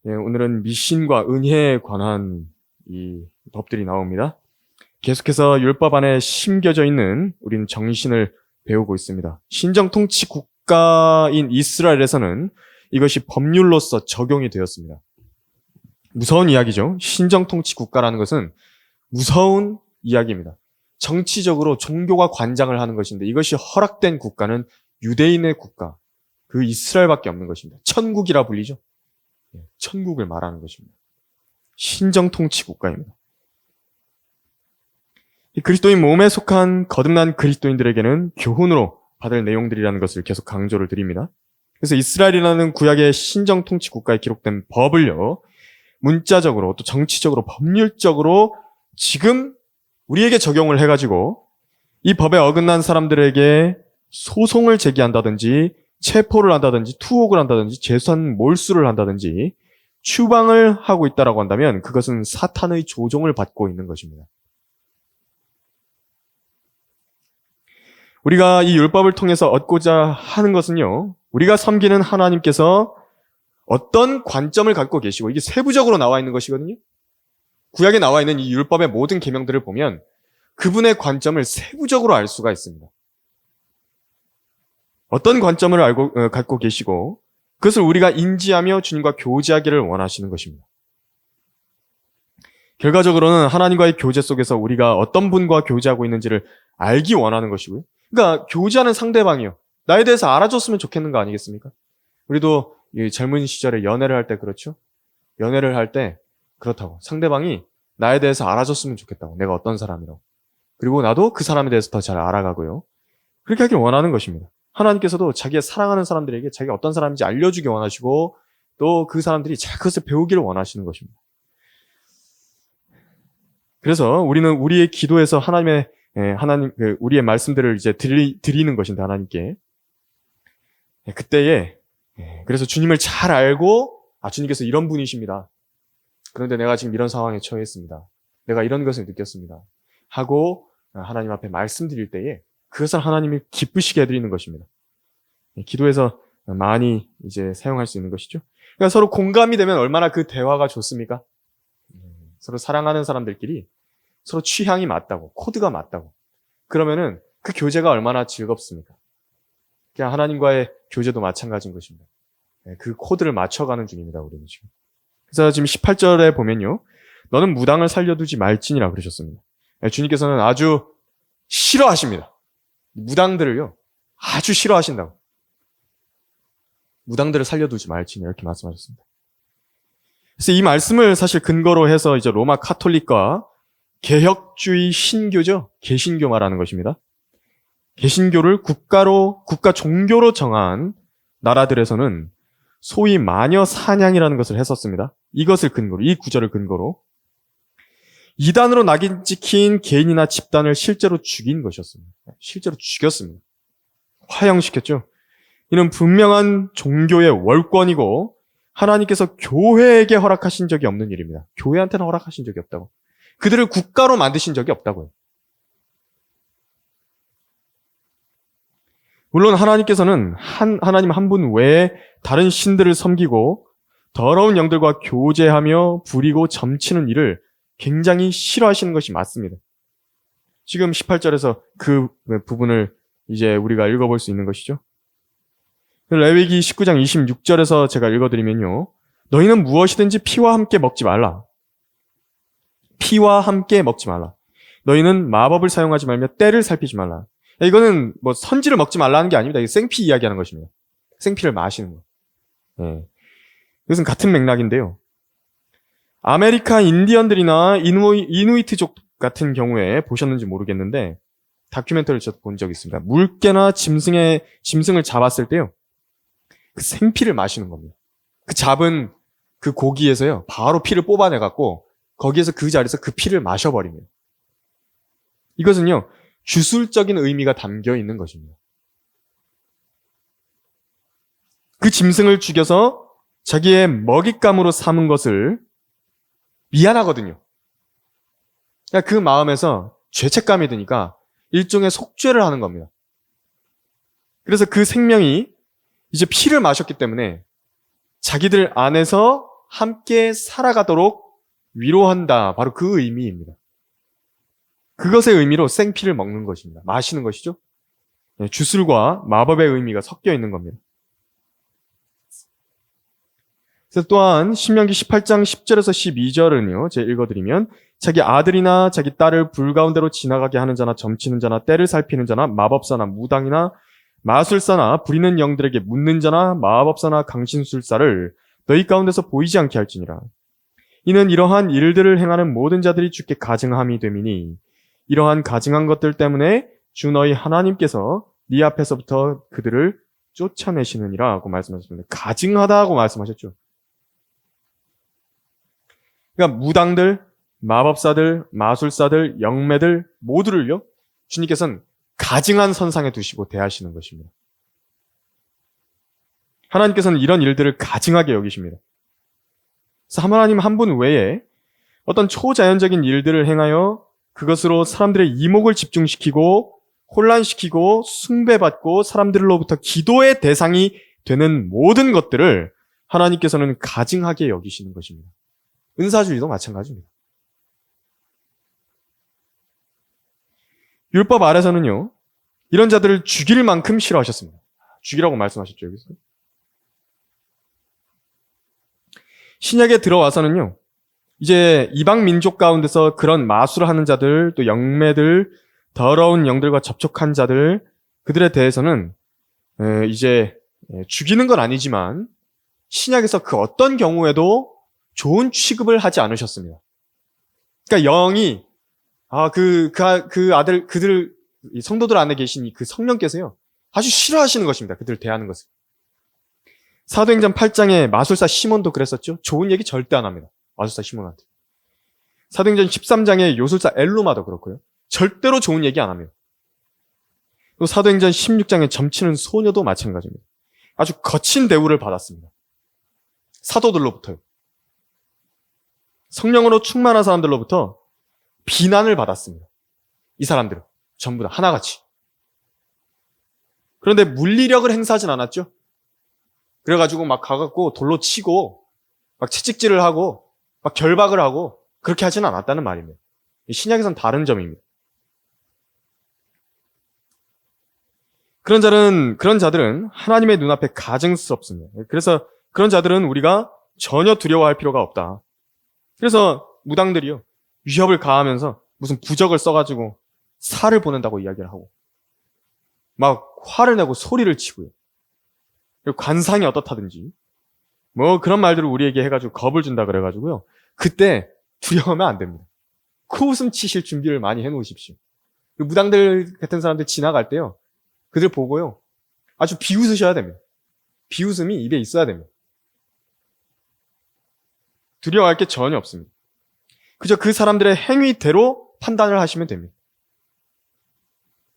오늘은 미신과 은혜에 관한 이 법들이 나옵니다. 계속해서 율법 안에 심겨져 있는 우리는 정신을 배우고 있습니다. 신정 통치 국가인 이스라엘에서는 이것이 법률로서 적용이 되었습니다. 무서운 이야기죠. 신정 통치 국가라는 것은 무서운 이야기입니다. 정치적으로 종교가 관장을 하는 것인데 이것이 허락된 국가는 유대인의 국가, 그 이스라엘밖에 없는 것입니다. 천국이라 불리죠. 천국을 말하는 것입니다. 신정 통치 국가입니다. 이 그리스도인 몸에 속한 거듭난 그리스도인들에게는 교훈으로 받을 내용들이라는 것을 계속 강조를 드립니다. 그래서 이스라엘이라는 구약의 신정 통치 국가에 기록된 법을요, 문자적으로 또 정치적으로 법률적으로 지금 우리에게 적용을 해가지고 이 법에 어긋난 사람들에게 소송을 제기한다든지 체포를 한다든지 투옥을 한다든지 재산 몰수를 한다든지 추방을 하고 있다라고 한다면 그것은 사탄의 조종을 받고 있는 것입니다. 우리가 이 율법을 통해서 얻고자 하는 것은요, 우리가 섬기는 하나님께서 어떤 관점을 갖고 계시고 이게 세부적으로 나와 있는 것이거든요. 구약에 나와 있는 이 율법의 모든 계명들을 보면 그분의 관점을 세부적으로 알 수가 있습니다. 어떤 관점을 갖고 계시고 그것을 우리가 인지하며 주님과 교제하기를 원하시는 것입니다. 결과적으로는 하나님과의 교제 속에서 우리가 어떤 분과 교제하고 있는지를 알기 원하는 것이고요. 그러니까 교제하는 상대방이요, 나에 대해서 알아줬으면 좋겠는 거 아니겠습니까? 우리도 젊은 시절에 연애를 할 때 그렇죠? 연애를 할 때 그렇다고 상대방이 나에 대해서 알아줬으면 좋겠다고, 내가 어떤 사람이라고. 그리고 나도 그 사람에 대해서 더 잘 알아가고요. 그렇게 하길 원하는 것입니다. 하나님께서도 자기의 사랑하는 사람들에게 자기가 어떤 사람인지 알려주기 원하시고 또 그 사람들이 잘 그것을 배우기를 원하시는 것입니다. 그래서 우리는 우리의 기도에서 우리의 말씀들을 이제 드리는 것인데 하나님께 그때에 그래서 주님을 잘 알고 주님께서 이런 분이십니다. 그런데 내가 지금 이런 상황에 처했습니다. 내가 이런 것을 느꼈습니다. 하고 하나님 앞에 말씀드릴 때에 그것을 하나님이 기쁘시게 해드리는 것입니다. 기도에서 많이 이제 사용할 수 있는 것이죠. 그러니까 서로 공감이 되면 얼마나 그 대화가 좋습니까? 서로 사랑하는 사람들끼리 서로 취향이 맞다고, 코드가 맞다고. 그러면은 그 교제가 얼마나 즐겁습니까? 그냥 하나님과의 교제도 마찬가지인 것입니다. 그 코드를 맞춰가는 중입니다, 우리는 지금. 그래서 지금 18절에 보면요, 너는 무당을 살려두지 말지니라 그러셨습니다. 주님께서는 아주 싫어하십니다. 무당들을요, 아주 싫어하신다고. 무당들을 살려두지 말지니 이렇게 말씀하셨습니다. 그래서 이 말씀을 사실 근거로 해서 이제 로마 카톨릭과 개혁주의 신교죠. 개신교 말하는 것입니다. 개신교를 국가 종교로 정한 나라들에서는 소위 마녀 사냥이라는 것을 했었습니다. 이것을 근거로, 이 구절을 근거로 이단으로 낙인 찍힌 개인이나 집단을 실제로 죽인 것이었습니다. 실제로 죽였습니다. 화형시켰죠. 이는 분명한 종교의 월권이고 하나님께서 교회에게 허락하신 적이 없는 일입니다. 교회한테는 허락하신 적이 없다고. 그들을 국가로 만드신 적이 없다고요. 물론 하나님께서는 하나님 한 분 외에 다른 신들을 섬기고 더러운 영들과 교제하며 부리고 점치는 일을 굉장히 싫어하시는 것이 맞습니다. 지금 18절에서 그 부분을 이제 우리가 읽어볼 수 있는 것이죠. 레위기 19장 26절에서 제가 읽어드리면요, 너희는 무엇이든지 피와 함께 먹지 말라. 피와 함께 먹지 말라. 너희는 마법을 사용하지 말며 때를 살피지 말라. 이거는 뭐 선지를 먹지 말라는 게 아닙니다. 이게 생피 이야기하는 것입니다. 생피를 마시는 거. 이것은 같은 맥락인데요. 아메리카 인디언들이나 이누이트족 같은 경우에 보셨는지 모르겠는데 다큐멘터리를 저도 본 적이 있습니다. 물개나 짐승을 잡았을 때요, 그 생피를 마시는 겁니다. 그 잡은 그 고기에서요, 바로 피를 뽑아내갖고 거기에서 그 자리에서 그 피를 마셔버립니다. 이것은요, 주술적인 의미가 담겨 있는 것입니다. 그 짐승을 죽여서 자기의 먹잇감으로 삼은 것을 미안하거든요. 그러니까 그 마음에서 죄책감이 드니까 일종의 속죄를 하는 겁니다. 그래서 그 생명이 이제 피를 마셨기 때문에 자기들 안에서 함께 살아가도록 위로한다. 바로 그 의미입니다. 그것의 의미로 생피를 먹는 것입니다. 마시는 것이죠. 주술과 마법의 의미가 섞여 있는 겁니다. 그래서 또한 신명기 18장 10절에서 12절은요. 제가 읽어드리면 자기 아들이나 자기 딸을 불 가운데로 지나가게 하는 자나 점치는 자나 때를 살피는 자나 마법사나 무당이나 마술사나 부리는 영들에게 묻는 자나 마법사나 강신술사를 너희 가운데서 보이지 않게 할지니라. 이는 이러한 일들을 행하는 모든 자들이 주께 가증함이 됨이니 이러한 가증한 것들 때문에 주 너희 하나님께서 네 앞에서부터 그들을 쫓아내시느니라 하고 말씀하셨습니다. 가증하다고 말씀하셨죠. 그러니까 무당들, 마법사들, 마술사들, 영매들 모두를요. 주님께서는 가증한 선상에 두시고 대하시는 것입니다. 하나님께서는 이런 일들을 가증하게 여기십니다. 그래서 하나님 한 분 외에 어떤 초자연적인 일들을 행하여 그것으로 사람들의 이목을 집중시키고 혼란시키고 숭배받고 사람들로부터 기도의 대상이 되는 모든 것들을 하나님께서는 가증하게 여기시는 것입니다. 은사주의도 마찬가지입니다. 율법 아래서는요, 이런 자들을 죽일 만큼 싫어하셨습니다. 죽이라고 말씀하셨죠, 여기서. 신약에 들어와서는요, 이제 이방 민족 가운데서 그런 마술을 하는 자들, 또 영매들, 더러운 영들과 접촉한 자들, 그들에 대해서는 이제 죽이는 건 아니지만 신약에서 그 어떤 경우에도 좋은 취급을 하지 않으셨습니다. 그러니까 영이 그 아들, 그들 성도들 안에 계신 그 성령께서요 아주 싫어하시는 것입니다. 그들을 대하는 것을. 사도행전 8장에 마술사 시몬도 그랬었죠. 좋은 얘기 절대 안 합니다. 마술사 시몬한테. 사도행전 13장에 요술사 엘루마도 그렇고요. 절대로 좋은 얘기 안 합니다. 또 사도행전 16장에 점치는 소녀도 마찬가지입니다. 아주 거친 대우를 받았습니다. 사도들로부터요. 성령으로 충만한 사람들로부터 비난을 받았습니다. 이 사람들은 전부 다 하나같이. 그런데 물리력을 행사하진 않았죠. 그래가지고 막 가갖고 돌로 치고 막 채찍질을 하고 막 결박을 하고 그렇게 하지는 않았다는 말입니다. 신약에선 다른 점입니다. 그런 자들은 하나님의 눈앞에 가증스럽습니다. 그래서 그런 자들은 우리가 전혀 두려워할 필요가 없다. 그래서 무당들이요, 위협을 가하면서 무슨 부적을 써가지고 살을 보낸다고 이야기를 하고, 막 화를 내고 소리를 치고요. 관상이 어떻다든지, 뭐 그런 말들을 우리에게 해가지고 겁을 준다 그래가지고요. 그때 두려워하면 안 됩니다. 코웃음 치실 준비를 많이 해놓으십시오. 무당들 같은 사람들 지나갈 때요, 그들 보고요, 아주 비웃으셔야 됩니다. 비웃음이 입에 있어야 됩니다. 두려워할 게 전혀 없습니다. 그저 그 사람들의 행위대로 판단을 하시면 됩니다.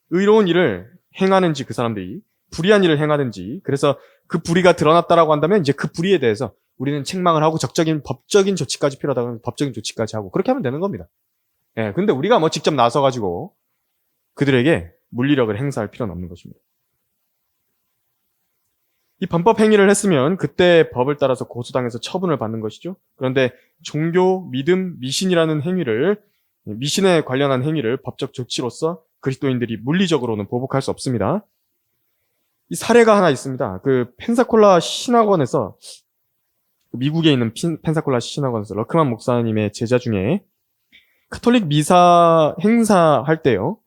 의로운 일을 행하는지 그 사람들이 불의한 일을 행하는지, 그래서 그 불의가 드러났다라고 한다면 이제 그 불의에 대해서 우리는 책망을 하고 적적인 법적인 조치까지 필요하다면 법적인 조치까지 하고 그렇게 하면 되는 겁니다. 예, 근데 우리가 뭐 직접 나서가지고 그들에게 물리력을 행사할 필요는 없는 것입니다. 이 범법 행위를 했으면 그때 법을 따라서 고소당해서 처분을 받는 것이죠. 그런데 종교, 믿음, 미신이라는 행위를, 미신에 관련한 행위를 법적 조치로서 그리스도인들이 물리적으로는 보복할 수 없습니다. 이 사례가 하나 있습니다. 그 펜사콜라 신학원에서, 미국에 있는 펜사콜라 신학원에서 러크만 목사님의 제자 중에 카톨릭 미사 행사할 때요,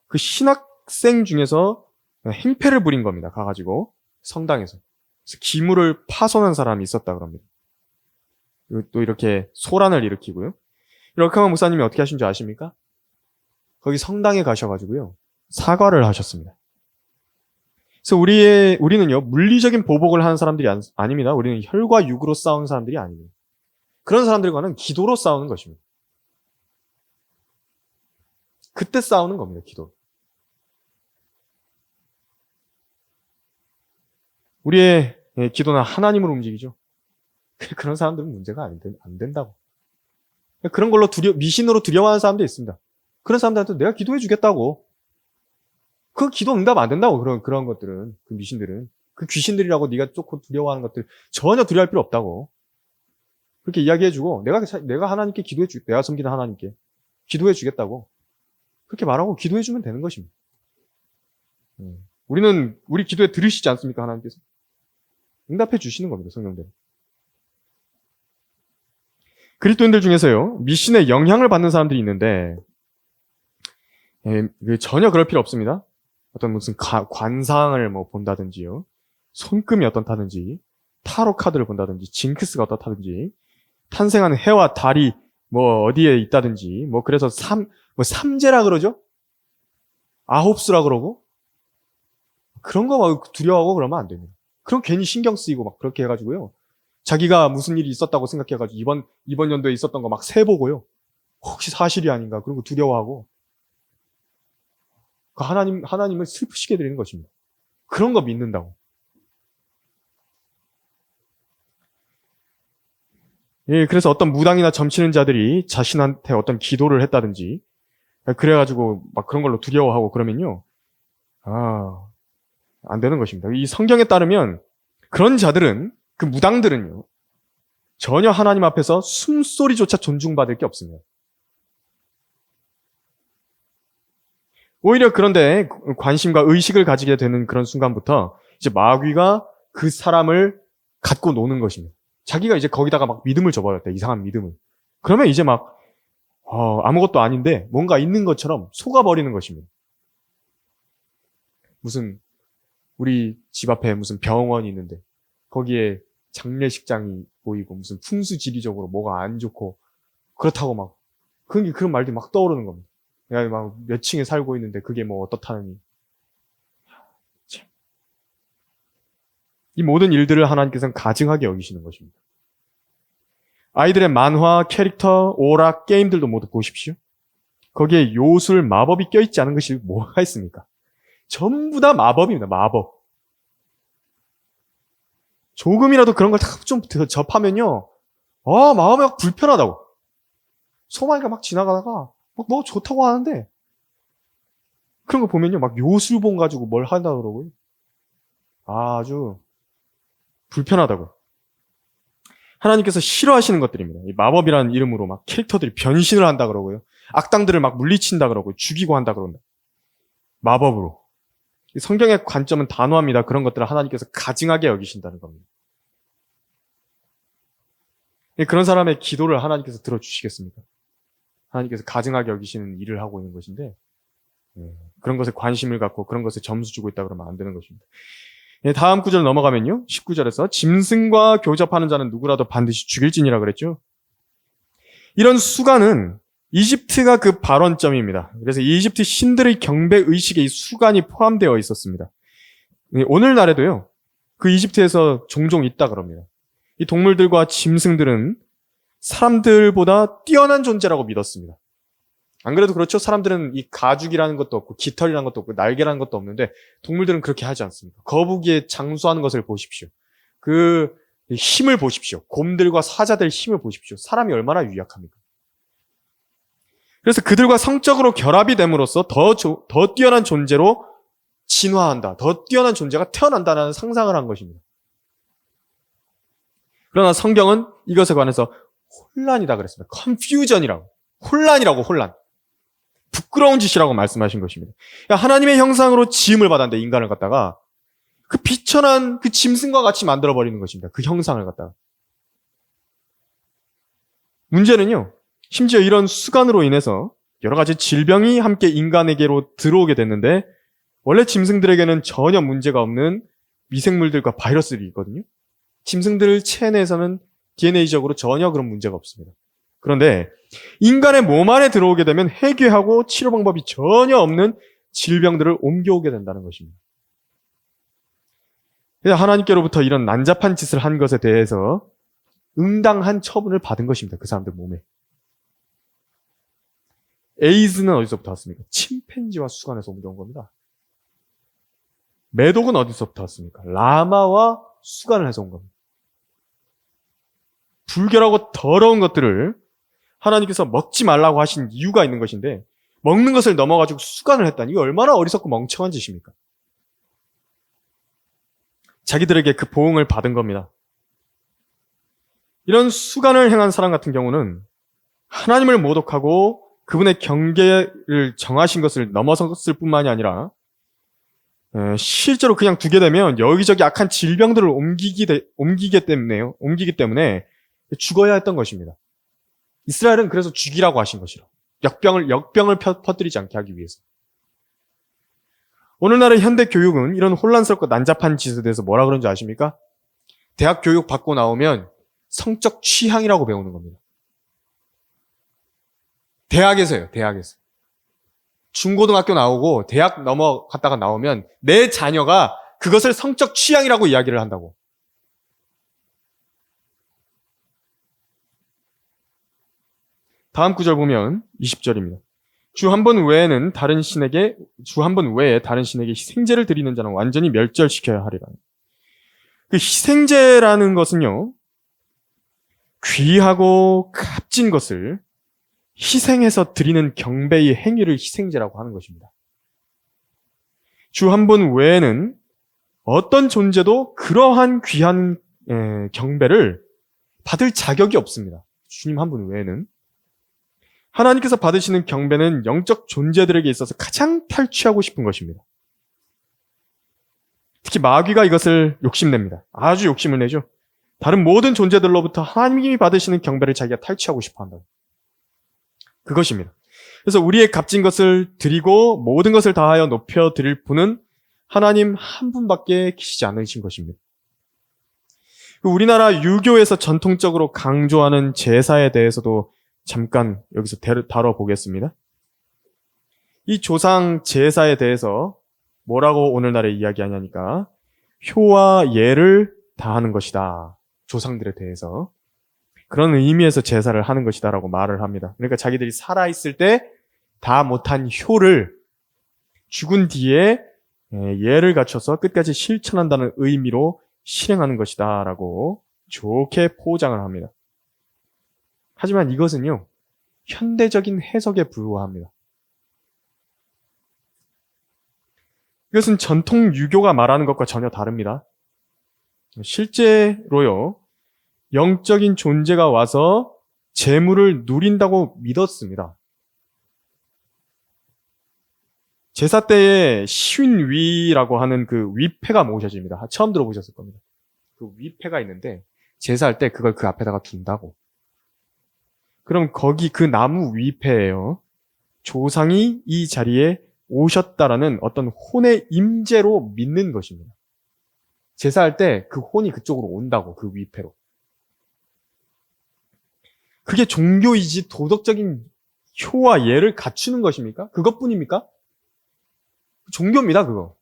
그 신학생 중에서 행패를 부린 겁니다. 가가지고 성당에서. 그래서 기물을 파손한 사람이 있었다 그럽니다. 또 이렇게 소란을 일으키고요. 러크만 목사님이 어떻게 하신 줄 아십니까? 거기 성당에 가셔가지고요, 사과를 하셨습니다. 그래서 우리는요, 물리적인 보복을 하는 사람들이 아닙니다. 우리는 혈과 육으로 싸우는 사람들이 아닙니다. 그런 사람들과는 기도로 싸우는 것입니다. 그때 싸우는 겁니다, 기도. 우리의 기도는 하나님으로 움직이죠. 그런 사람들은 문제가 안 된다고. 그런 걸로 미신으로 두려워하는 사람도 있습니다. 그런 사람들한테 내가 기도해 주겠다고. 그 기도 응답 안 된다고. 그런 것들은, 그 미신들은, 그 귀신들이라고 네가 쫓고 두려워하는 것들 전혀 두려워할 필요 없다고. 그렇게 이야기해주고 내가 하나님께 내가 섬기는 하나님께 기도해주겠다고 그렇게 말하고 기도해주면 되는 것입니다. 우리 기도에 들으시지 않습니까? 하나님께서 응답해 주시는 겁니다. 성령대로. 그리스도인들 중에서요, 미신의 영향을 받는 사람들이 있는데 전혀 그럴 필요 없습니다. 어떤 무슨 관상을 뭐 본다든지요, 손금이 어떻다든지, 타로 카드를 본다든지, 징크스가 어떻다든지, 탄생하는 해와 달이 뭐 어디에 있다든지, 뭐 그래서 삼재라 그러죠? 아홉수라 그러고, 그런 거 막 두려워하고 그러면 안 됩니다. 그럼 괜히 신경 쓰이고 막 그렇게 해가지고요. 자기가 무슨 일이 있었다고 생각해가지고 이번 연도에 있었던 거 막 세보고요. 혹시 사실이 아닌가, 그런 거 두려워하고. 하나님을 슬프시게 드리는 것입니다. 그런 거 믿는다고. 예, 그래서 어떤 무당이나 점치는 자들이 자신한테 어떤 기도를 했다든지, 그래가지고 막 그런 걸로 두려워하고 그러면요. 안 되는 것입니다. 이 성경에 따르면 그런 자들은, 그 무당들은요, 전혀 하나님 앞에서 숨소리조차 존중받을 게 없습니다. 오히려 그런데 관심과 의식을 가지게 되는 그런 순간부터 이제 마귀가 그 사람을 갖고 노는 것입니다. 자기가 이제 거기다가 막 믿음을 줘버렸대, 이상한 믿음을. 그러면 이제 막 아무것도 아닌데 뭔가 있는 것처럼 속아버리는 것입니다. 무슨 우리 집 앞에 무슨 병원이 있는데 거기에 장례식장이 보이고 무슨 풍수지리적으로 뭐가 안 좋고 그렇다고 막 그런 말들이 막 떠오르는 겁니다. 내가 막 몇 층에 살고 있는데 그게 뭐 어떻다느니. 이 모든 일들을 하나님께서는 가증하게 여기시는 것입니다. 아이들의 만화, 캐릭터, 오락, 게임들도 모두 보십시오. 거기에 요술, 마법이 껴있지 않은 것이 뭐가 있습니까? 전부 다 마법입니다. 마법. 조금이라도 그런 걸 좀 접하면요, 마음이 막 불편하다고. 소망이가 막 지나가다가 뭐 좋다고 하는데 그런 거 보면요, 막 요술봉 가지고 뭘 한다 그러고요. 아주 불편하다고. 하나님께서 싫어하시는 것들입니다. 이 마법이라는 이름으로 막 캐릭터들이 변신을 한다 그러고요. 악당들을 막 물리친다 그러고 죽이고 한다 그런다. 마법으로. 성경의 관점은 단호합니다. 그런 것들을 하나님께서 가증하게 여기신다는 겁니다. 그런 사람의 기도를 하나님께서 들어주시겠습니까? 하나님께서 가증하게 여기시는 일을 하고 있는 것인데, 그런 것에 관심을 갖고 그런 것에 점수 주고 있다 그러면 안 되는 것입니다. 다음 구절 넘어가면요, 19절에서 짐승과 교접하는 자는 누구라도 반드시 죽일지니라 그랬죠. 이런 수간은 이집트가 그 발원점입니다. 그래서 이집트 신들의 경배 의식에 이 수간이 포함되어 있었습니다. 오늘날에도요, 그 이집트에서 종종 있다 그럽니다. 이 동물들과 짐승들은 사람들보다 뛰어난 존재라고 믿었습니다. 안 그래도 그렇죠? 사람들은 이 가죽이라는 것도 없고 깃털이라는 것도 없고 날개라는 것도 없는데 동물들은 그렇게 하지 않습니다. 거북이에 장수하는 것을 보십시오. 그 힘을 보십시오. 곰들과 사자들의 힘을 보십시오. 사람이 얼마나 유약합니까? 그래서 그들과 성적으로 결합이 됨으로써 더 뛰어난 존재로 진화한다. 더 뛰어난 존재가 태어난다는 상상을 한 것입니다. 그러나 성경은 이것에 관해서 혼란이다 그랬습니다. confusion이라고. 혼란. 부끄러운 짓이라고 말씀하신 것입니다. 하나님의 형상으로 지음을 받았는데 인간을 갖다가 그 비천한 그 짐승과 같이 만들어버리는 것입니다. 그 형상을 갖다가. 문제는요, 심지어 이런 수간으로 인해서 여러 가지 질병이 함께 인간에게로 들어오게 됐는데 원래 짐승들에게는 전혀 문제가 없는 미생물들과 바이러스들이 있거든요. 짐승들 체내 내에서는 DNA적으로 전혀 그런 문제가 없습니다. 그런데 인간의 몸 안에 들어오게 되면 해결하고 치료 방법이 전혀 없는 질병들을 옮겨오게 된다는 것입니다. 하나님께로부터 이런 난잡한 짓을 한 것에 대해서 응당한 처분을 받은 것입니다. 그 사람들 몸에. 에이즈는 어디서부터 왔습니까? 침팬지와 수간에서 옮겨온 겁니다. 매독은 어디서부터 왔습니까? 라마와 수간을 해서 온 겁니다. 불결하고 더러운 것들을 하나님께서 먹지 말라고 하신 이유가 있는 것인데 먹는 것을 넘어가지고 수간을 했다니 이거 얼마나 어리석고 멍청한 짓입니까? 자기들에게 그 보응을 받은 겁니다. 이런 수간을 행한 사람 같은 경우는 하나님을 모독하고 그분의 경계를 정하신 것을 넘어섰을 뿐만이 아니라 실제로 그냥 두게 되면 여기저기 악한 질병들을 옮기기 때문에 죽어야 했던 것입니다. 이스라엘은 그래서 죽이라고 하신 것이라. 역병을 퍼뜨리지 않게 하기 위해서. 오늘날의 현대 교육은 이런 혼란스럽고 난잡한 짓에 대해서 뭐라 그런지 아십니까? 대학 교육 받고 나오면 성적 취향이라고 배우는 겁니다. 대학에서요, 대학에서. 중고등학교 나오고 대학 넘어갔다가 나오면 내 자녀가 그것을 성적 취향이라고 이야기를 한다고. 다음 구절 보면 20절입니다. 주 한 번 외에 다른 신에게 희생제를 드리는 자는 완전히 멸절시켜야 하리라. 그 희생제라는 것은요, 귀하고 값진 것을 희생해서 드리는 경배의 행위를 희생제라고 하는 것입니다. 주 한 번 외에는 어떤 존재도 그러한 귀한 경배를 받을 자격이 없습니다. 주님 한 분 외에는. 하나님께서 받으시는 경배는 영적 존재들에게 있어서 가장 탈취하고 싶은 것입니다. 특히 마귀가 이것을 욕심냅니다. 아주 욕심을 내죠. 다른 모든 존재들로부터 하나님이 받으시는 경배를 자기가 탈취하고 싶어 한다고. 그것입니다. 그래서 우리의 값진 것을 드리고 모든 것을 다하여 높여 드릴 분은 하나님 한 분밖에 계시지 않으신 것입니다. 우리나라 유교에서 전통적으로 강조하는 제사에 대해서도 잠깐 여기서 다뤄보겠습니다. 이 조상 제사에 대해서 뭐라고 오늘날에 이야기하냐니까 효와 예를 다하는 것이다. 조상들에 대해서. 그런 의미에서 제사를 하는 것이다라고 말을 합니다. 그러니까 자기들이 살아있을 때 다 못한 효를 죽은 뒤에 예를 갖춰서 끝까지 실천한다는 의미로 실행하는 것이다라고 좋게 포장을 합니다. 하지만 이것은요, 현대적인 해석에 불과합니다. 이것은 전통 유교가 말하는 것과 전혀 다릅니다. 실제로요, 영적인 존재가 와서 재물을 누린다고 믿었습니다. 제사 때에 신위라고 하는 그 위패가 모셔집니다. 처음 들어보셨을 겁니다. 그 위패가 있는데 제사할 때 그걸 그 앞에다가 둔다고. 그럼 거기 그 나무 위패예요. 조상이 이 자리에 오셨다라는 어떤 혼의 임재로 믿는 것입니다. 제사할 때 그 혼이 그쪽으로 온다고, 그 위패로. 그게 종교이지 도덕적인 효와 예를 갖추는 것입니까? 그것뿐입니까? 종교입니다, 그거.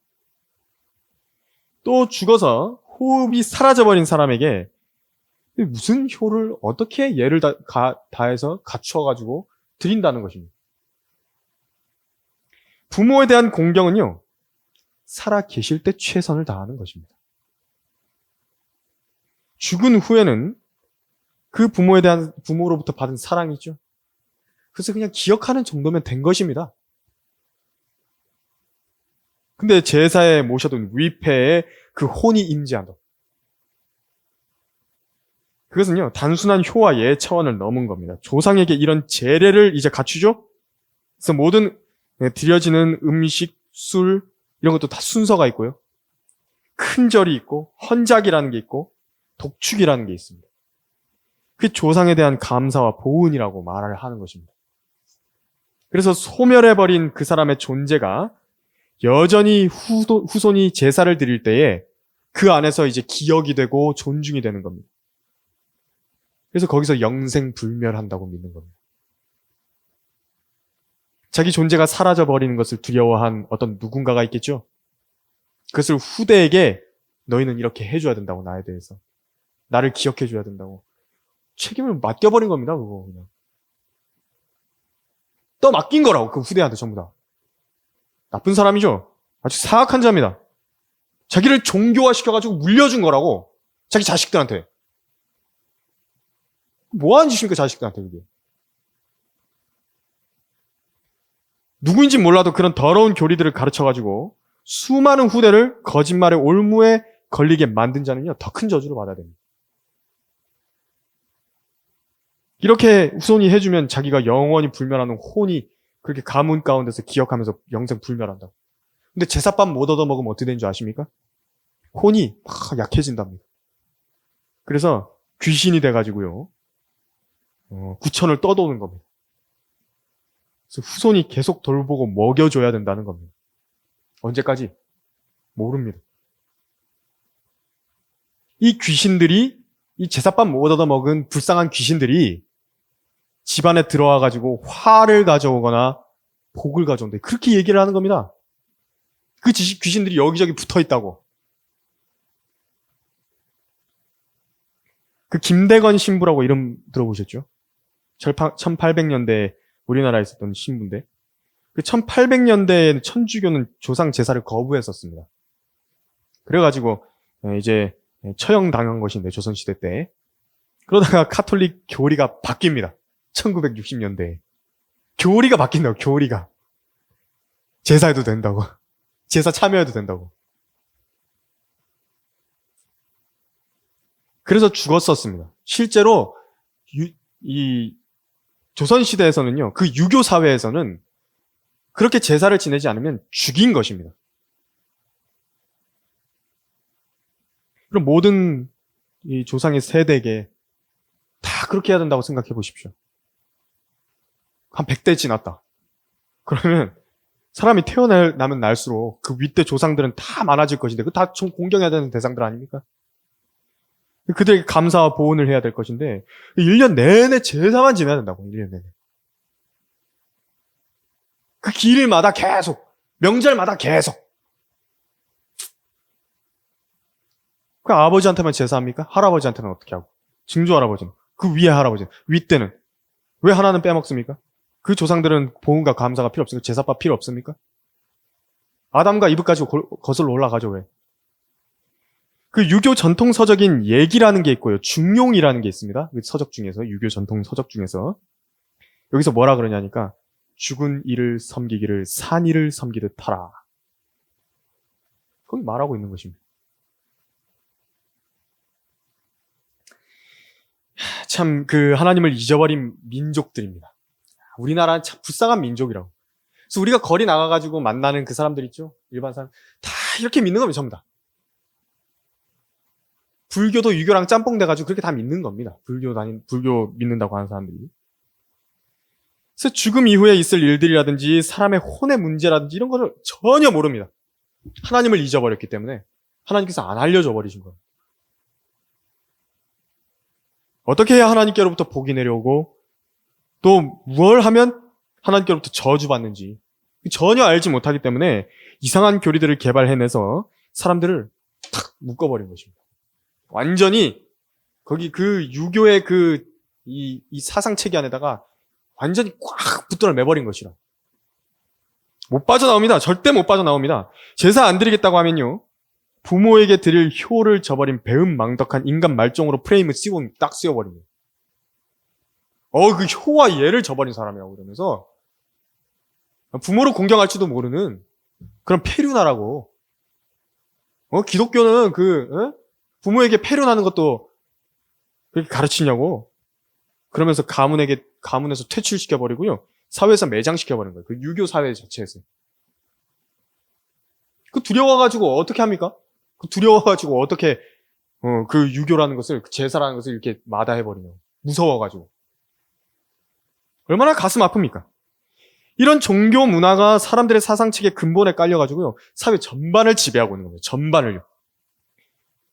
또 죽어서 호흡이 사라져버린 사람에게 무슨 효를 어떻게 예를 다해서 갖춰가지고 드린다는 것입니다. 부모에 대한 공경은요, 살아 계실 때 최선을 다하는 것입니다. 죽은 후에는 그 부모로부터 받은 사랑이죠. 그래서 그냥 기억하는 정도면 된 것입니다. 근데 제사에 모셔둔 위패에 그 혼이 임재한다. 그것은요, 단순한 효와 예 차원을 넘은 겁니다. 조상에게 이런 제례를 이제 갖추죠? 그래서 모든 드려지는 음식, 술, 이런 것도 다 순서가 있고요. 큰 절이 있고, 헌작이라는 게 있고, 독축이라는 게 있습니다. 그 조상에 대한 감사와 보은이라고 말을 하는 것입니다. 그래서 소멸해버린 그 사람의 존재가 여전히 후손이 제사를 드릴 때에 그 안에서 이제 기억이 되고 존중이 되는 겁니다. 그래서 거기서 영생불멸한다고 믿는 겁니다. 자기 존재가 사라져버리는 것을 두려워한 어떤 누군가가 있겠죠? 그것을 후대에게 너희는 이렇게 해줘야 된다고, 나에 대해서. 나를 기억해줘야 된다고. 책임을 맡겨버린 겁니다, 그거 그냥. 떠맡긴 거라고, 그 후대한테 전부 다. 나쁜 사람이죠? 아주 사악한 자입니다. 자기를 종교화시켜가지고 물려준 거라고. 자기 자식들한테. 뭐 하는 짓입니까, 자식들한테 그게. 누구인지 몰라도 그런 더러운 교리들을 가르쳐가지고 수많은 후대를 거짓말의 올무에 걸리게 만든 자는요, 더 큰 저주를 받아야 됩니다. 이렇게 후손이 해주면 자기가 영원히 불멸하는 혼이 그렇게 가문 가운데서 기억하면서 영생 불멸한다. 근데 제사밥 못 얻어먹으면 어떻게 되는 줄 아십니까? 혼이 막 약해진답니다. 그래서 귀신이 돼가지고요. 구천을 떠도는 겁니다. 그래서 후손이 계속 돌보고 먹여줘야 된다는 겁니다. 언제까지? 모릅니다. 이 귀신들이, 이 제사밥 못 얻어먹은 불쌍한 귀신들이 집안에 들어와가지고 화를 가져오거나 복을 가져온다. 그렇게 얘기를 하는 겁니다. 그 귀신들이 여기저기 붙어 있다고. 그 김대건 신부라고 이름 들어보셨죠? 1800년대에 우리나라에 있었던 신부인데, 그 1800년대에 천주교는 조상 제사를 거부했었습니다. 그래가지고 이제 처형당한 것인데, 조선시대 때. 그러다가 카톨릭 교리가 바뀝니다. 1960년대에. 교리가 바뀐다고, 교리가. 제사해도 된다고. 제사 참여해도 된다고. 그래서 죽었었습니다. 실제로 이 조선시대에서는요, 그 유교 사회에서는 그렇게 제사를 지내지 않으면 죽인 것입니다. 그럼 모든 이 조상의 세대에게 다 그렇게 해야 된다고 생각해 보십시오. 한 100대 지났다. 그러면 사람이 태어나면 날수록 그 윗대 조상들은 다 많아질 것인데, 그 다 공경해야 되는 대상들 아닙니까? 그들에게 감사와 보온을 해야 될 것인데 1년 내내 제사만 지내야 된다고. 1년 내내. 그 길마다 계속, 명절마다 계속. 그 아버지한테만 제사합니까? 할아버지한테는 어떻게 하고? 증조 할아버지는, 그 위에 할아버지는, 윗대는 왜 하나는 빼먹습니까? 그 조상들은 보온과 감사가 필요 없습니까? 제사밥 필요 없습니까? 아담과 이브까지 거슬러 올라가죠. 왜? 그 유교 전통 서적인 예기라는 게 있고요. 중용이라는 게 있습니다. 그 서적 중에서, 유교 전통 서적 중에서. 여기서 뭐라 그러냐니까, 죽은 이를 섬기기를 산 이를 섬기듯 하라. 거기 말하고 있는 것입니다. 참 그 하나님을 잊어버린 민족들입니다. 우리나라는 참 불쌍한 민족이라고. 그래서 우리가 거리 나가가지고 만나는 그 사람들 있죠? 일반 사람. 다 이렇게 믿는 겁니다, 전부 다. 불교도 유교랑 짬뽕 돼가지고 그렇게 다 믿는 겁니다. 불교 믿는다고 하는 사람들이. 그래서 죽음 이후에 있을 일들이라든지 사람의 혼의 문제라든지 이런 거를 전혀 모릅니다. 하나님을 잊어버렸기 때문에 하나님께서 안 알려줘 버리신 거예요. 어떻게 해야 하나님께로부터 복이 내려오고 또 뭘 하면 하나님께로부터 저주받는지 전혀 알지 못하기 때문에 이상한 교리들을 개발해내서 사람들을 탁 묶어버린 것입니다. 완전히 거기 그 유교의 이 사상 체계 안에다가 완전히 꽉 붙들어 매버린 것이라. 못 빠져나옵니다. 절대 못 빠져나옵니다. 제사 안 드리겠다고 하면요, 부모에게 드릴 효를 저버린 배은망덕한 인간 말종으로 프레임을 딱 씌워버립니다. 그 효와 예를 저버린 사람이라고 그러면서 부모를 공경할지도 모르는 그런 폐륜하라고. 기독교는 부모에게 폐륜하는 것도 그렇게 가르치냐고. 그러면서 가문에서 퇴출시켜버리고요. 사회에서 매장시켜버린 거예요. 그 유교 사회 자체에서. 그 두려워가지고 어떻게 합니까? 그 두려워가지고 어떻게, 그 유교라는 것을, 그 제사라는 것을 이렇게 마다해버리냐고. 무서워가지고. 얼마나 가슴 아픕니까? 이런 종교 문화가 사람들의 사상체계 근본에 깔려가지고요. 사회 전반을 지배하고 있는 겁니다. 전반을요.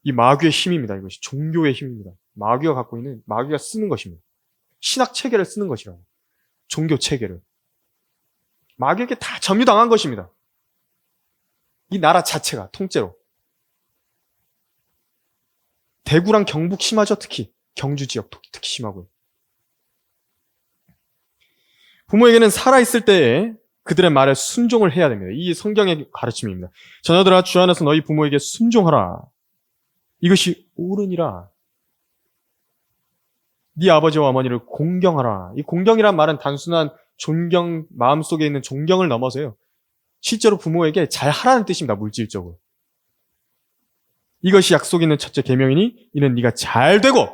이 마귀의 힘입니다. 이것이 종교의 힘입니다. 마귀가 쓰는 것입니다. 신학 체계를 쓰는 것이라고. 종교 체계를. 마귀에게 다 점유당한 것입니다. 이 나라 자체가 통째로. 대구랑 경북 심하죠, 특히. 경주 지역 특히 심하고요. 부모에게는 살아있을 때에 그들의 말에 순종을 해야 됩니다. 이 성경의 가르침입니다. 자녀들아, 주 안에서 너희 부모에게 순종하라. 이것이 옳으니라. 네 아버지와 어머니를 공경하라. 이 공경이란 말은 단순한 존경, 마음속에 있는 존경을 넘어서요, 실제로 부모에게 잘하라는 뜻입니다. 물질적으로. 이것이 약속 있는 첫째 계명이니 이는 네가 잘 되고,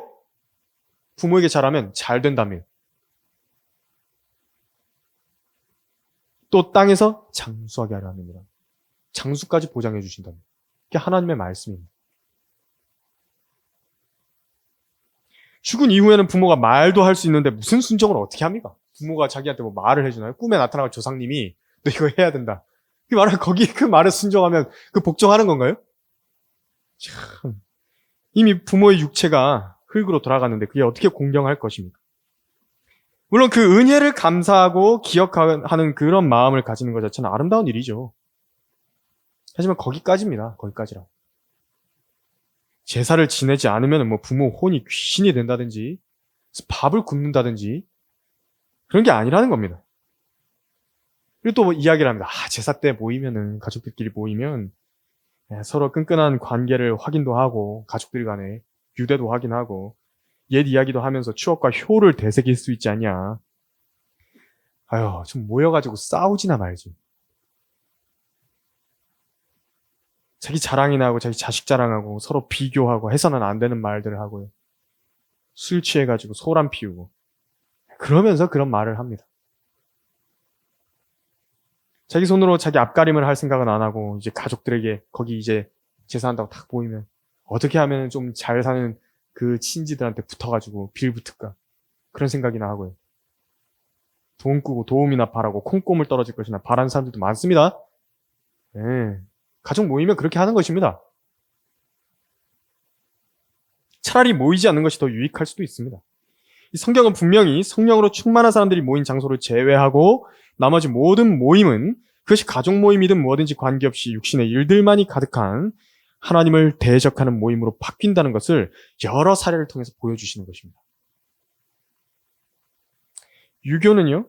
부모에게 잘하면 잘 된다며. 또 땅에서 장수하게 하려 합니다. 장수까지 보장해 주신답니다. 이게 하나님의 말씀입니다. 죽은 이후에는 부모가 말도 할 수 있는데 무슨 순종을 어떻게 합니까? 부모가 자기한테 뭐 말을 해주나요? 꿈에 나타나는 조상님이 너 이거 해야 된다. 그 말을 그 말에 순종하면 그 복종하는 건가요? 참, 이미 부모의 육체가 흙으로 돌아갔는데 그게 어떻게 공경할 것입니까? 물론 그 은혜를 감사하고 기억하는 그런 마음을 가지는 것 자체는 아름다운 일이죠. 하지만 거기까지입니다. 거기까지라. 제사를 지내지 않으면 뭐 부모 혼이 귀신이 된다든지 밥을 굶는다든지 그런 게 아니라는 겁니다. 그리고 또 뭐 이야기를 합니다. 제사 때 모이면은 가족들끼리 모이면 서로 끈끈한 관계를 확인도 하고 가족들 간에 유대도 확인하고 옛 이야기도 하면서 추억과 효를 되새길 수 있지 않냐. 아유, 좀 모여가지고 싸우지나 말지. 자기 자랑이나 하고 자기 자식 자랑하고 서로 비교하고 해서는 안 되는 말들을 하고요. 술 취해가지고 소란 피우고 그러면서 그런 말을 합니다. 자기 손으로 자기 앞가림을 할 생각은 안 하고 이제 가족들에게 거기 이제 제사한다고 딱 보이면 어떻게 하면 좀 잘 사는 그 친지들한테 붙어가지고 빌붙을까 그런 생각이나 하고요. 돈 꾸고 도움이나 바라고 콩고물 떨어질 것이나 바라는 사람들도 많습니다. 네. 가족 모이면 그렇게 하는 것입니다. 차라리 모이지 않는 것이 더 유익할 수도 있습니다. 이 성경은 분명히 성령으로 충만한 사람들이 모인 장소를 제외하고 나머지 모든 모임은 그것이 가족 모임이든 뭐든지 관계없이 육신의 일들만이 가득한 하나님을 대적하는 모임으로 바뀐다는 것을 여러 사례를 통해서 보여주시는 것입니다. 유교는요,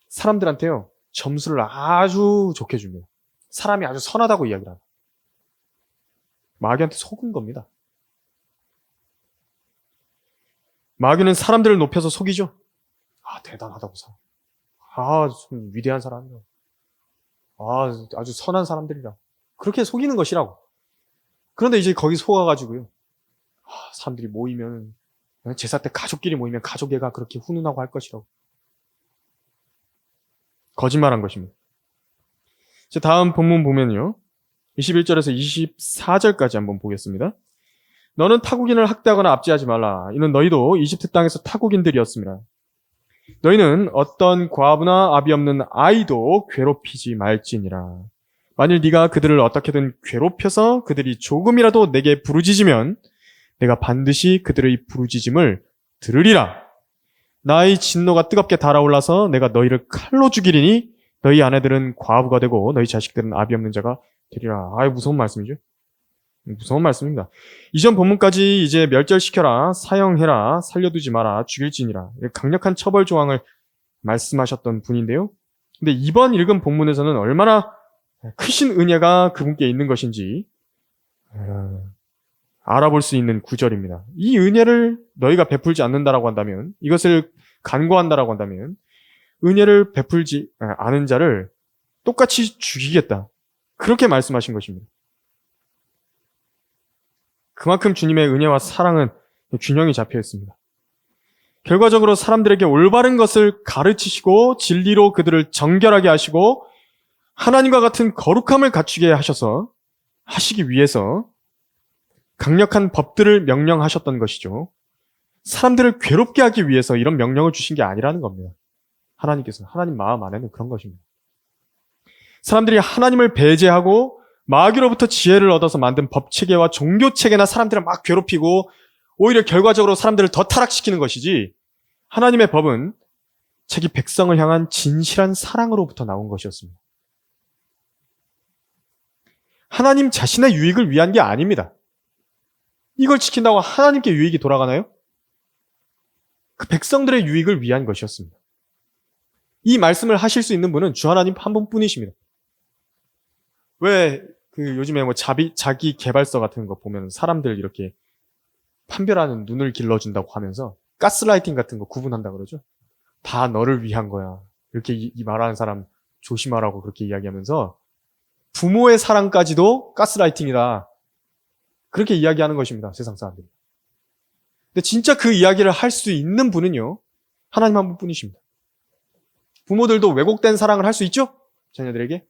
사람들한테요, 점수를 아주 좋게 줍니다. 사람이 아주 선하다고 이야기를 합니다. 마귀한테 속은 겁니다. 마귀는 사람들을 높여서 속이죠. 대단하다고 좀 위대한 사람이라. 아주 선한 사람들이라. 그렇게 속이는 것이라고. 그런데 이제 거기 속아가지고요. 사람들이 모이면, 제사 때 가족끼리 모이면 가족애가 그렇게 훈훈하고 할 것이라고. 거짓말한 것입니다. 이제 다음 본문 보면요. 21절에서 24절까지 한번 보겠습니다. 너는 타국인을 학대하거나 압제하지 말라. 이는 너희도 이집트 땅에서 타국인들이었습니다. 너희는 어떤 과부나 아비 없는 아이도 괴롭히지 말지니라. 만일 네가 그들을 어떻게든 괴롭혀서 그들이 조금이라도 내게 부르짖으면 내가 반드시 그들의 부르짖음을 들으리라. 나의 진노가 뜨겁게 달아올라서 내가 너희를 칼로 죽이리니 너희 아내들은 과부가 되고 너희 자식들은 아비 없는 자가 되리라. 무서운 말씀이죠. 무서운 말씀입니다. 이전 본문까지 이제 멸절시켜라, 사형해라, 살려두지 마라, 죽일지니라. 강력한 처벌 조항을 말씀하셨던 분인데요. 근데 이번 읽은 본문에서는 얼마나 크신 은혜가 그분께 있는 것인지 알아볼 수 있는 구절입니다. 이 은혜를 너희가 베풀지 않는다라고 한다면, 이것을 간과한다라고 한다면 은혜를 베풀지 않은 자를 똑같이 죽이겠다. 그렇게 말씀하신 것입니다. 그만큼 주님의 은혜와 사랑은 균형이 잡혀 있습니다. 결과적으로 사람들에게 올바른 것을 가르치시고 진리로 그들을 정결하게 하시고 하나님과 같은 거룩함을 갖추게 하시기 위해서 강력한 법들을 명령하셨던 것이죠. 사람들을 괴롭게 하기 위해서 이런 명령을 주신 게 아니라는 겁니다. 하나님께서는, 하나님 마음 안에는 그런 것입니다. 사람들이 하나님을 배제하고 마귀로부터 지혜를 얻어서 만든 법체계와 종교체계나 사람들을 막 괴롭히고 오히려 결과적으로 사람들을 더 타락시키는 것이지, 하나님의 법은 자기 백성을 향한 진실한 사랑으로부터 나온 것이었습니다. 하나님 자신의 유익을 위한 게 아닙니다. 이걸 지킨다고 하나님께 유익이 돌아가나요? 그 백성들의 유익을 위한 것이었습니다. 이 말씀을 하실 수 있는 분은 주 하나님 한 분뿐이십니다. 왜 요즘에 뭐 자기 개발서 같은 거 보면 사람들 이렇게 판별하는 눈을 길러준다고 하면서 가스라이팅 같은 거 구분한다 그러죠. 다 너를 위한 거야. 이렇게 이 말하는 사람 조심하라고 그렇게 이야기하면서 부모의 사랑까지도 가스라이팅이다. 그렇게 이야기하는 것입니다. 세상 사람들이. 근데 진짜 그 이야기를 할 수 있는 분은요, 하나님 한 분뿐이십니다. 부모들도 왜곡된 사랑을 할 수 있죠? 자녀들에게.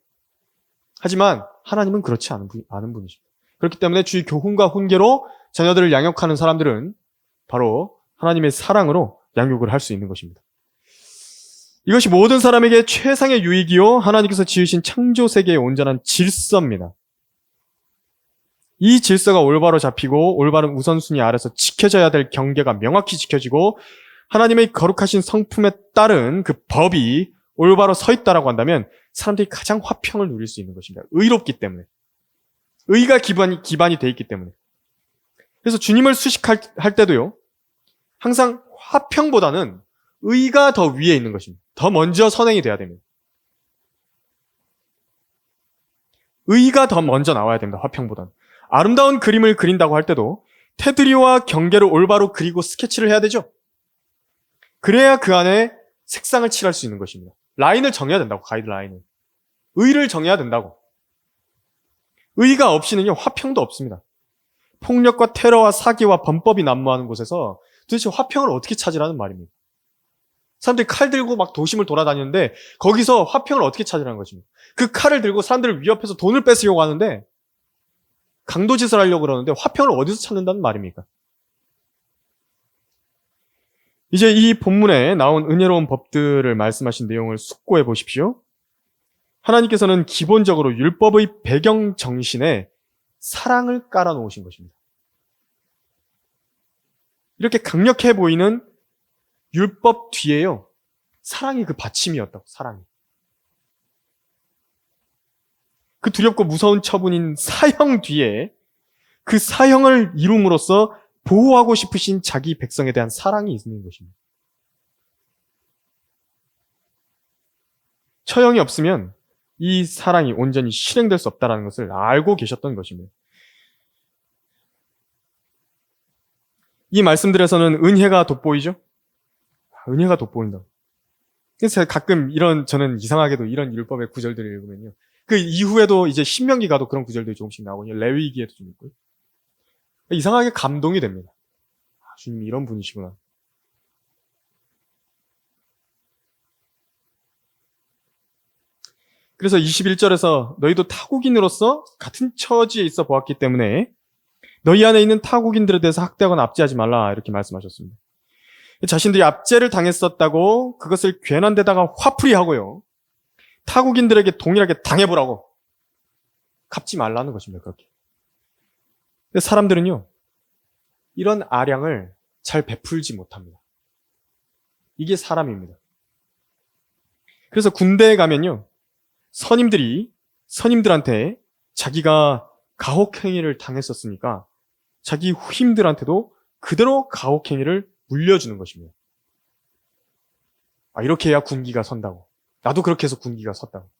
하지만 하나님은 그렇지 않은 분이십니다. 그렇기 때문에 주의 교훈과 훈계로 자녀들을 양육하는 사람들은 바로 하나님의 사랑으로 양육을 할 수 있는 것입니다. 이것이 모든 사람에게 최상의 유익이요 하나님께서 지으신 창조 세계의 온전한 질서입니다. 이 질서가 올바로 잡히고 올바른 우선순위 아래서 지켜져야 될 경계가 명확히 지켜지고 하나님의 거룩하신 성품에 따른 그 법이 올바로 서 있다라고 한다면 사람들이 가장 화평을 누릴 수 있는 것입니다. 의롭기 때문에. 의가 기반이 돼 있기 때문에. 그래서 주님을 수식할 때도요. 항상 화평보다는 의가 더 위에 있는 것입니다. 더 먼저 선행이 돼야 됩니다. 의가 더 먼저 나와야 됩니다. 화평보다는. 아름다운 그림을 그린다고 할 때도 테두리와 경계를 올바로 그리고 스케치를 해야 되죠. 그래야 그 안에 색상을 칠할 수 있는 것입니다. 라인을 정해야 된다고, 가이드라인을. 의를 정해야 된다고. 의가 없이는요, 화평도 없습니다. 폭력과 테러와 사기와 범법이 난무하는 곳에서 도대체 화평을 어떻게 찾으라는 말입니다. 사람들이 칼 들고 막 도심을 돌아다니는데 거기서 화평을 어떻게 찾으라는 것입니다. 그 칼을 들고 사람들을 위협해서 돈을 뺏으려고 하는데 강도짓을 하려고 그러는데 화평을 어디서 찾는다는 말입니까? 이제 이 본문에 나온 은혜로운 법들을 말씀하신 내용을 숙고해 보십시오. 하나님께서는 기본적으로 율법의 배경 정신에 사랑을 깔아 놓으신 것입니다. 이렇게 강력해 보이는 율법 뒤에요, 사랑이 그 받침이었다고, 사랑이. 그 두렵고 무서운 처분인 사형 뒤에 그 사형을 이룸으로써 보호하고 싶으신 자기 백성에 대한 사랑이 있는 것입니다. 처형이 없으면 이 사랑이 온전히 실행될 수 없다는 것을 알고 계셨던 것입니다. 이 말씀들에서는 은혜가 돋보이죠? 은혜가 돋보인다. 그래서 가끔 저는 이상하게도 이런 율법의 구절들을 읽으면요, 그 이후에도 이제 신명기 가도 그런 구절들이 조금씩 나오고 레위기에도 좀 있고요. 이상하게 감동이 됩니다. 주님이 이런 분이시구나. 그래서 21절에서 너희도 타국인으로서 같은 처지에 있어 보았기 때문에 너희 안에 있는 타국인들에 대해서 학대하거나 압제하지 말라, 이렇게 말씀하셨습니다. 자신들이 압제를 당했었다고 그것을 괜한 데다가 화풀이 하고요, 타국인들에게 동일하게 당해보라고 갚지 말라는 것입니다. 그렇게. 근데 사람들은요, 이런 아량을 잘 베풀지 못합니다. 이게 사람입니다. 그래서 군대에 가면요, 선임들한테 자기가 가혹행위를 당했었으니까 자기 후임들한테도 그대로 가혹행위를 물려주는 것입니다. 이렇게 해야 군기가 선다고. 나도 그렇게 해서 군기가 섰다고.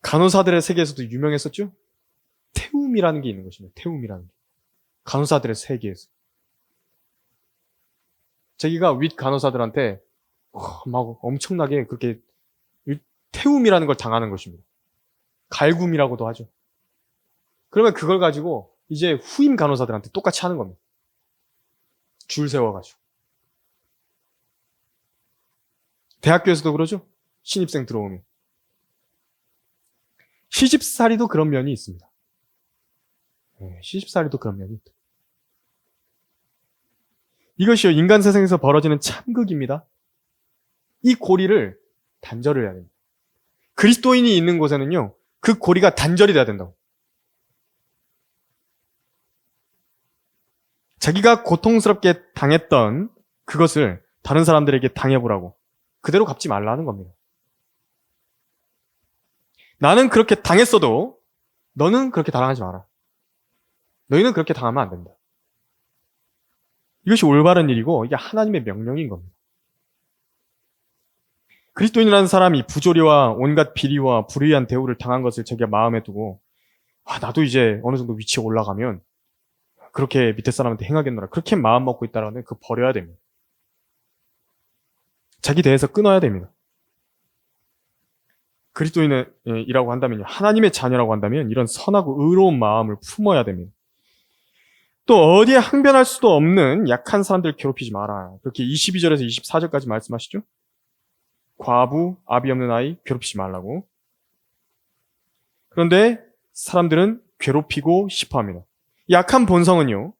간호사들의 세계에서도 유명했었죠? 태움이라는 게 있는 것입니다. 태움이라는 게. 간호사들의 세계에서. 자기가 윗 간호사들한테 막 엄청나게 그렇게 태움이라는 걸 당하는 것입니다. 갈굼이라고도 하죠. 그러면 그걸 가지고 이제 후임 간호사들한테 똑같이 하는 겁니다. 줄 세워가지고. 대학교에서도 그러죠? 신입생 들어오면. 시집살이도 그런 면이 있습니다. 시집살이도 그런 면이 있다. 이것이요, 인간 세상에서 벌어지는 참극입니다. 이 고리를 단절을 해야 됩니다. 그리스도인이 있는 곳에는요, 그 고리가 단절이 돼야 된다고. 자기가 고통스럽게 당했던 그것을 다른 사람들에게 당해보라고. 그대로 갚지 말라는 겁니다. 나는 그렇게 당했어도 너는 그렇게 당하지 마라. 너희는 그렇게 당하면 안 된다. 이것이 올바른 일이고 이게 하나님의 명령인 겁니다. 그리스도인이라는 사람이 부조리와 온갖 비리와 불의한 대우를 당한 것을 자기가 마음에 두고 나도 이제 어느 정도 위치에 올라가면 그렇게 밑에 사람한테 행하겠노라, 그렇게 마음 먹고 있다라는 그 버려야 됩니다. 자기 대에서 끊어야 됩니다. 그리스도인이라고 한다면요, 하나님의 자녀라고 한다면 이런 선하고 의로운 마음을 품어야 됩니다. 또 어디에 항변할 수도 없는 약한 사람들 괴롭히지 마라. 그렇게 22절에서 24절까지 말씀하시죠. 과부, 아비 없는 아이 괴롭히지 말라고. 그런데 사람들은 괴롭히고 싶어 합니다. 약한 본성은요,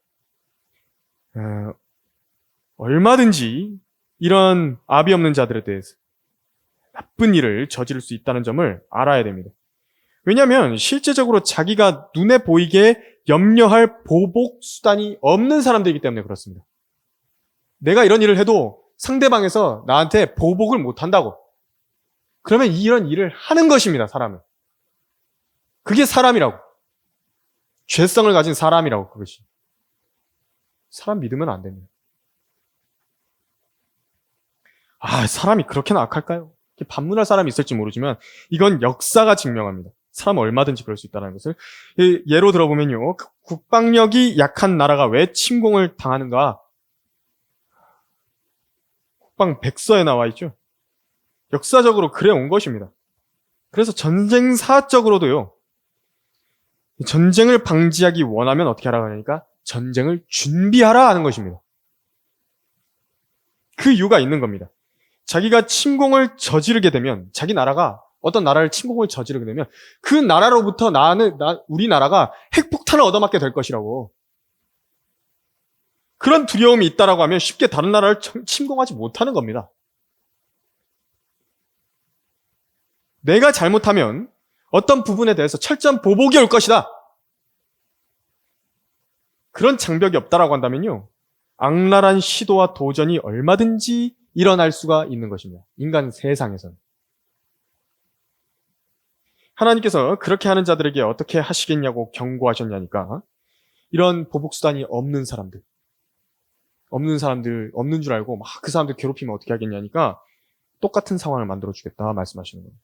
얼마든지 이런 아비 없는 자들에 대해서 나쁜 일을 저지를 수 있다는 점을 알아야 됩니다. 왜냐하면 실제적으로 자기가 눈에 보이게 염려할 보복 수단이 없는 사람들이기 때문에 그렇습니다. 내가 이런 일을 해도 상대방에서 나한테 보복을 못한다고. 그러면 이런 일을 하는 것입니다, 사람은. 그게 사람이라고. 죄성을 가진 사람이라고, 그것이. 사람 믿으면 안 됩니다. 사람이 그렇게나 악할까요? 반문할 사람이 있을지 모르지만 이건 역사가 증명합니다. 사람은 얼마든지 그럴 수 있다는 것을. 예로 들어보면요. 국방력이 약한 나라가 왜 침공을 당하는가? 국방 백서에 나와 있죠. 역사적으로 그래 온 것입니다. 그래서 전쟁사적으로도요. 전쟁을 방지하기 원하면 어떻게 하라고 하니까 전쟁을 준비하라 하는 것입니다. 그 이유가 있는 겁니다. 자기가 침공을 저지르게 되면, 자기 나라가 어떤 나라를 침공을 저지르게 되면 그 나라로부터 우리나라가 핵폭탄을 얻어맞게 될 것이라고. 그런 두려움이 있다라고 하면 쉽게 다른 나라를 침공하지 못하는 겁니다. 내가 잘못하면 어떤 부분에 대해서 철저한 보복이 올 것이다. 그런 장벽이 없다라고 한다면요. 악랄한 시도와 도전이 얼마든지 일어날 수가 있는 것입니다. 인간 세상에서는. 하나님께서 그렇게 하는 자들에게 어떻게 하시겠냐고 경고하셨냐니까 이런 보복수단이 없는 사람들, 없는 줄 알고 막 그 사람들 괴롭히면 어떻게 하겠냐니까 똑같은 상황을 만들어주겠다 말씀하시는 거예요.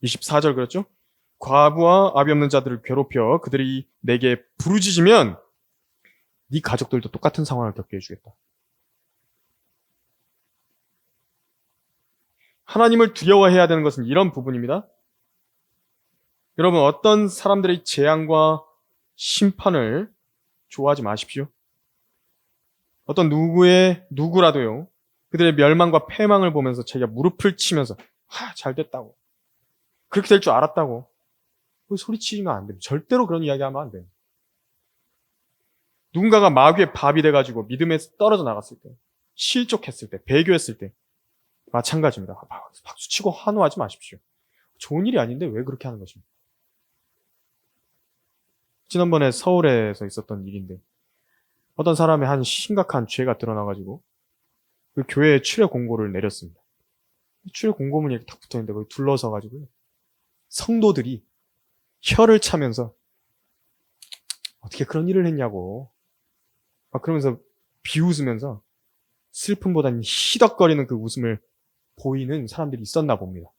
24절 그렇죠? 과부와 아비 없는 자들을 괴롭혀 그들이 내게 부르짖으면 네 가족들도 똑같은 상황을 겪게 해주겠다. 하나님을 두려워해야 되는 것은 이런 부분입니다. 여러분, 어떤 사람들의 재앙과 심판을 좋아하지 마십시오. 어떤 누구라도요, 그들의 멸망과 패망을 보면서 자기가 무릎을 치면서, 잘 됐다고. 그렇게 될 줄 알았다고. 소리치면 안 됩니다. 절대로 그런 이야기 하면 안 돼요. 누군가가 마귀의 밥이 돼가지고 믿음에서 떨어져 나갔을 때, 실족했을 때, 배교했을 때, 마찬가지입니다. 박수치고 환호하지 마십시오. 좋은 일이 아닌데 왜 그렇게 하는 것입니까? 지난번에 서울에서 있었던 일인데 어떤 사람의 한 심각한 죄가 드러나가지고 그 교회에 출애 공고를 내렸습니다. 출애 공고문이 이렇게 탁 붙어있는데 거기 둘러서가지고 성도들이 혀를 차면서 어떻게 그런 일을 했냐고 그러면서 비웃으면서 슬픔보다는 희덕거리는 그 웃음을 보이는 사람들이 있었나 봅니다.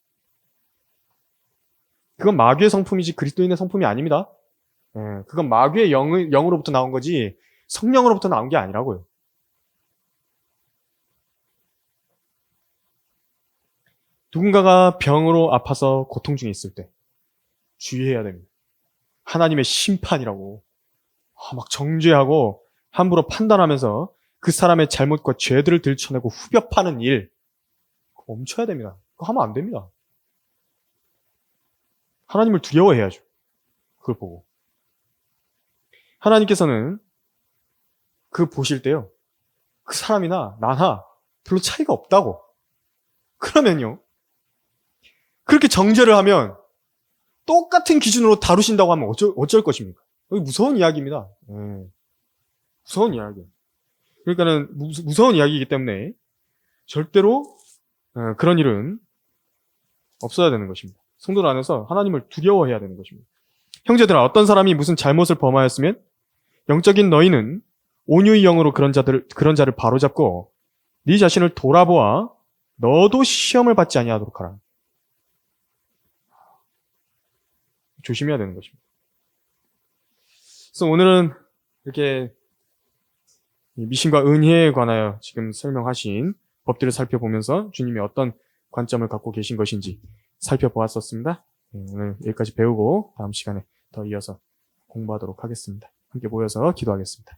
그건 마귀의 성품이지 그리스도인의 성품이 아닙니다. 그건 마귀의 영으로부터 나온 거지 성령으로부터 나온 게 아니라고요. 누군가가 병으로 아파서 고통 중에 있을 때 주의해야 됩니다. 하나님의 심판이라고 막 정죄하고 함부로 판단하면서 그 사람의 잘못과 죄들을 들춰내고 후벼 파는 일 멈춰야 됩니다. 그거 하면 안 됩니다. 하나님을 두려워해야죠. 그걸 보고. 하나님께서는 그 보실 때요. 그 사람이나 나나 별로 차이가 없다고. 그러면요. 그렇게 정죄를 하면 똑같은 기준으로 다루신다고 하면 어쩔 것입니까? 여기 무서운 이야기입니다. 무서운 이야기. 그러니까는 무서운 이야기이기 때문에 절대로 그런 일은 없어야 되는 것입니다. 성도들 안에서 하나님을 두려워해야 되는 것입니다. 형제들아, 어떤 사람이 무슨 잘못을 범하였으면 영적인 너희는 온유의 영으로 그런 자를 바로잡고 네 자신을 돌아보아 너도 시험을 받지 아니하도록 하라. 조심해야 되는 것입니다. 그래서 오늘은 이렇게 미신과 은혜에 관하여 지금 설명하신 법들을 살펴보면서 주님이 어떤 관점을 갖고 계신 것인지 살펴보았었습니다. 오늘 여기까지 배우고 다음 시간에 더 이어서 공부하도록 하겠습니다. 함께 모여서 기도하겠습니다.